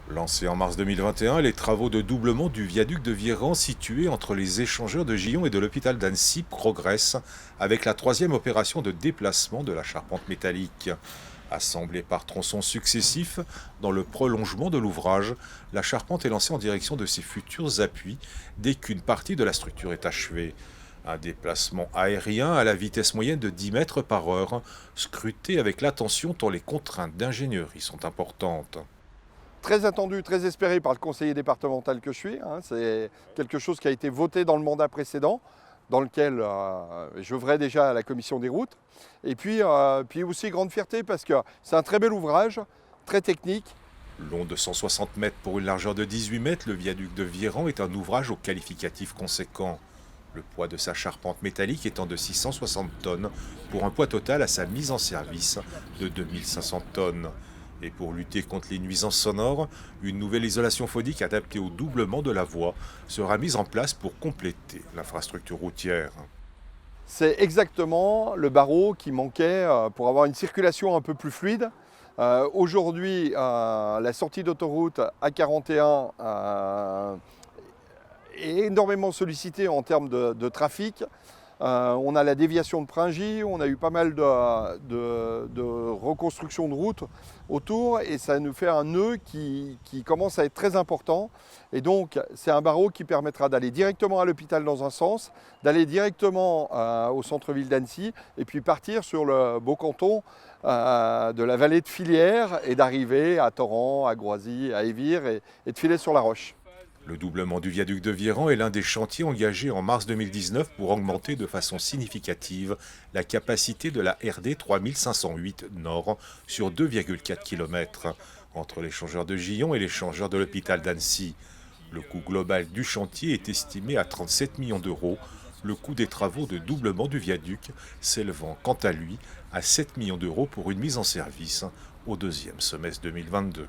Lancés en mars 2021, les travaux de doublement du viaduc de Viran situé entre les échangeurs de Gillon et de l'hôpital d'Annecy progressent avec la troisième opération de déplacement de la charpente métallique. Assemblée par tronçons successifs dans le prolongement de l'ouvrage, la charpente est lancée en direction de ses futurs appuis dès qu'une partie de la structure est achevée. Un déplacement aérien à la vitesse moyenne de 10 mètres par heure, scruté avec l'attention tant les contraintes d'ingénierie sont importantes. Très attendu, très espéré par le conseiller départemental que je suis. C'est quelque chose qui a été voté dans le mandat précédent, dans lequel j'œuvrais déjà à la commission des routes. Et puis aussi grande fierté parce que c'est un très bel ouvrage, très technique. Long de 160 mètres pour une largeur de 18 mètres, le viaduc de Viran est un ouvrage au qualificatif conséquent. Le poids de sa charpente métallique étant de 660 tonnes pour un poids total à sa mise en service de 2500 tonnes. Et pour lutter contre les nuisances sonores, une nouvelle isolation phonique adaptée au doublement de la voie sera mise en place pour compléter l'infrastructure routière. C'est exactement le barreau qui manquait pour avoir une circulation un peu plus fluide. Aujourd'hui, la sortie d'autoroute A41 est énormément sollicitée en termes de trafic. On a la déviation de Pringy, on a eu pas mal de reconstruction de routes autour et ça nous fait un nœud qui commence à être très important. Et donc c'est un barreau qui permettra d'aller directement à l'hôpital dans un sens, d'aller directement au centre-ville d'Annecy et puis partir sur le beau canton de la vallée de Filière et d'arriver à Torrent, à Groisy, à Évire et de filer sur la Roche. Le doublement du viaduc de Viran est l'un des chantiers engagés en mars 2019 pour augmenter de façon significative la capacité de la RD 3508 Nord sur 2,4 km entre l'échangeur de Gillon et l'échangeur de l'hôpital d'Annecy. Le coût global du chantier est estimé à 37 millions d'euros, le coût des travaux de doublement du viaduc s'élevant quant à lui à 7 millions d'euros pour une mise en service au deuxième semestre 2022.